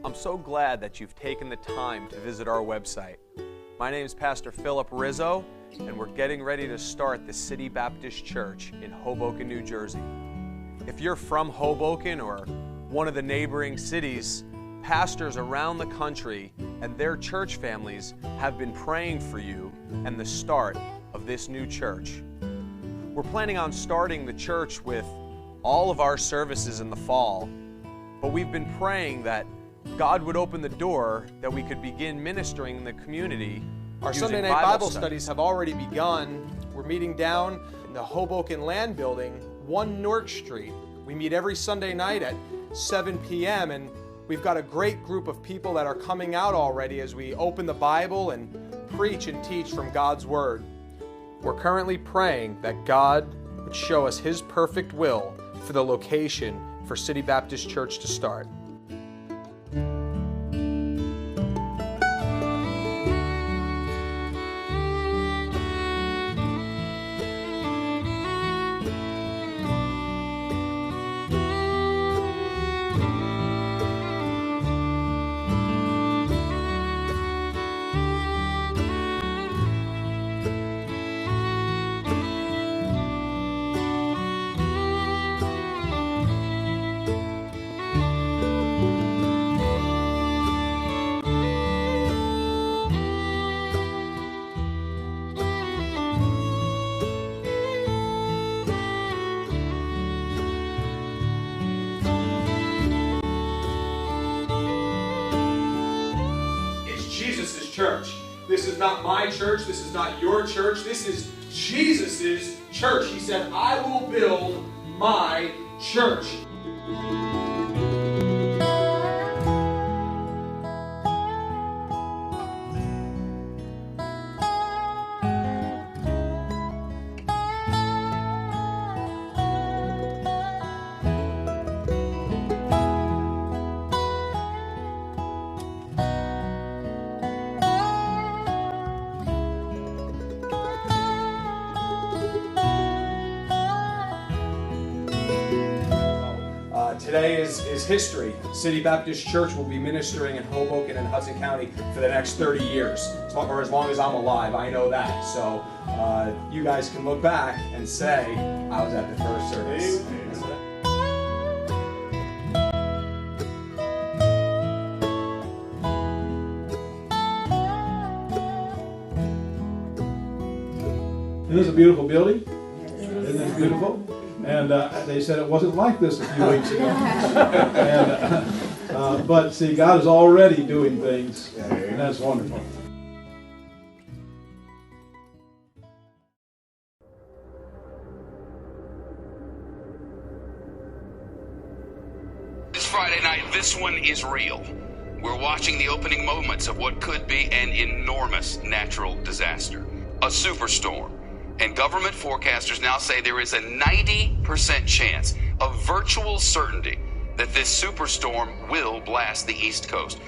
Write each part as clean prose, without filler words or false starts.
I'm so glad that you've taken the time to visit our website. My name is Pastor Philip Rizzo, and we're getting ready to start the City Baptist Church in Hoboken, New Jersey. If you're from Hoboken or one of the neighboring cities, pastors around the country and their church families have been praying for you and the start of this new church. We're planning on starting the church with all of our services in the fall, but we've been praying that God would open the door that we could begin ministering in the community. Our Sunday night Bible studies have already begun. We're meeting down in the Hoboken Land Building, 1 Newark Street. We meet every Sunday night at 7 p.m. and we've got a great group of people that are coming out already as we open the Bible and preach and teach from God's Word. We're currently praying that God would show us His perfect will for the location for City Baptist Church to start. Church. This is not my church. This is not your church. This is Jesus' church. He said, I will build my church. Today is history. City Baptist Church will be ministering in Hoboken and Hudson County for the next 30 years, or as long as I'm alive. I know that. So you guys can look back and say, I was at the first service. It is a beautiful building. Isn't it beautiful? And they said it wasn't like this a few weeks ago. But see, God is already doing things, and that's wonderful. This Friday night, this one is real. We're watching the opening moments of what could be an enormous natural disaster, a superstorm. And government forecasters now say there is a 90% chance, a virtual certainty, that this superstorm will blast the East Coast.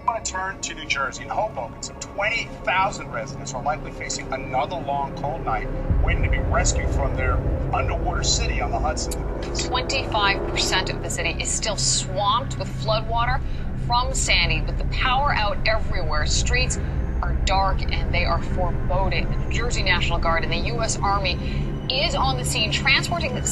I want to turn to New Jersey and Hoboken. Some 20,000 residents are likely facing another long, cold night, waiting to be rescued from their underwater city on the Hudson. 25% of the city is still swamped with floodwater from Sandy, with the power out everywhere. Streets are dark and they are foreboding. The New Jersey National Guard and the U.S. Army is on the scene transporting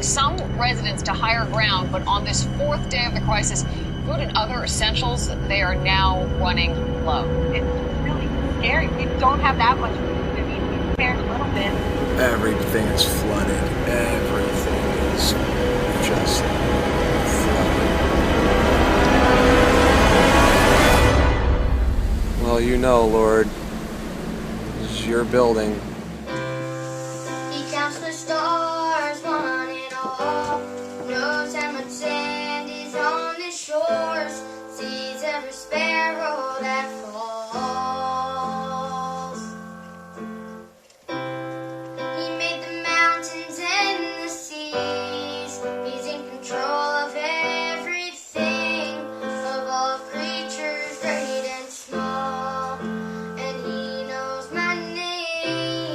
some residents to higher ground, but on this fourth day of the crisis, food and other essentials, they are now running low. It's really scary. We don't have that much food. I mean, we prepared a little bit. Everything is flooded. Everything is just flooded. Well, you know, Lord, this is your building. He counts the stars, one and all, knows how much sand is on the shores, sees every sparrow that falls. He made the mountains and the seas, he's in control of everything, of all creatures great and small. And he knows my name.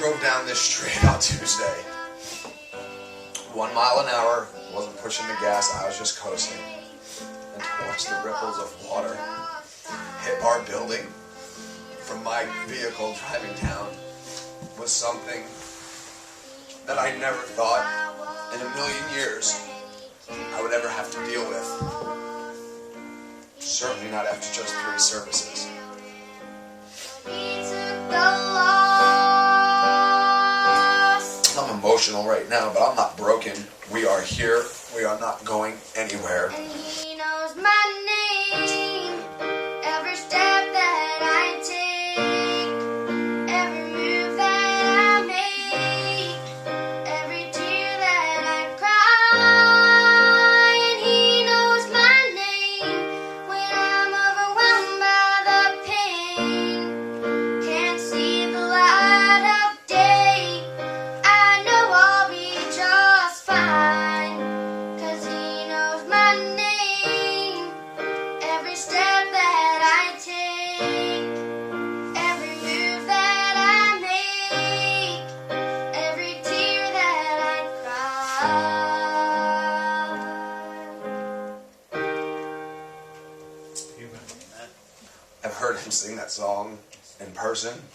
drove down this street on Tuesday. 1 mile an hour, wasn't pushing the gas, I was just coasting. And to watch the ripples of water hit our building from my vehicle driving down was something that I never thought in a million years I would ever have to deal with. Certainly not after just 3 services. I'm emotional right now, but I'm not broken. We are here. We are not going anywhere. And he knows my name, every step that I take, every move that I make, every tear that I cry. And he knows my name when I'm overwhelmed by the pain, can't see the light of day. I know I'll be just fine, 'cause he knows my name, every step that I take, every move that I make, every tear that I cry. I've heard him sing that song in person.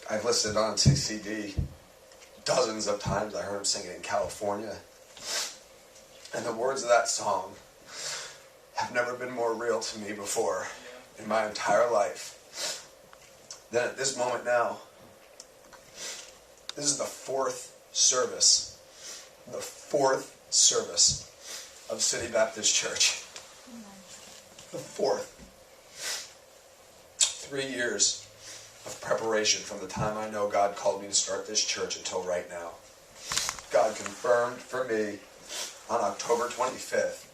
I've listened on CD dozens of times. I heard him sing it in California. And the words of that song have never been more real to me before in my entire life than at this moment now. This is the 4th service. The 4th service of City Baptist Church. The 4th. 3 years of preparation from the time I know God called me to start this church until right now. God confirmed for me on October 25th,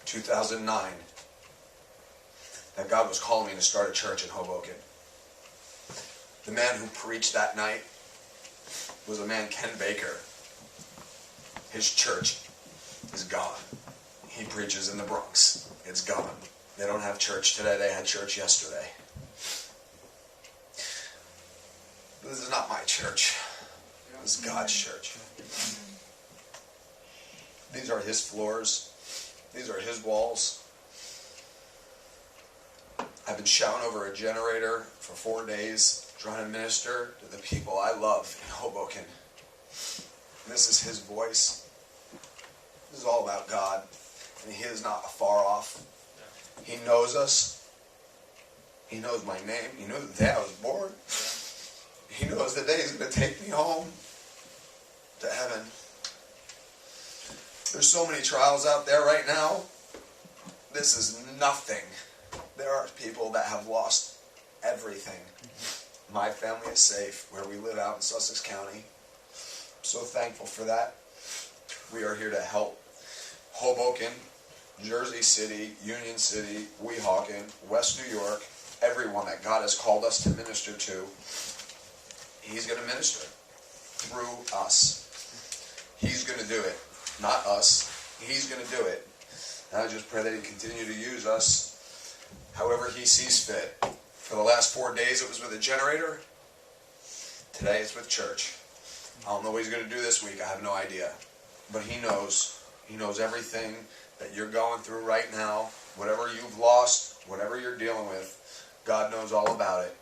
2009, that God was calling me to start a church in Hoboken. The man who preached that night was a man, Ken Baker. His church is gone. He preaches in the Bronx. It's gone. They don't have church today. They had church yesterday. This is not my church. This is God's church. These are his floors. These are his walls. I've been shouting over a generator for 4 days, trying to minister to the people I love in Hoboken. This is his voice. This is all about God. And he is not afar off. He knows us. He knows my name. He knows the day I was born. He knows the day he's going to take me home to heaven. There's so many trials out there right now. This is nothing. There are people that have lost everything. My family is safe where we live out in Sussex County. I'm so thankful for that. We are here to help Hoboken, Jersey City, Union City, Weehawken, West New York, everyone that God has called us to minister to. He's going to minister through us. He's going to do it. Not us. He's going to do it. And I just pray that he continue to use us however he sees fit. For the last 4 days it was with a generator. Today it's with church. I don't know what he's going to do this week. I have no idea. But he knows. He knows everything that you're going through right now. Whatever you've lost, whatever you're dealing with, God knows all about it.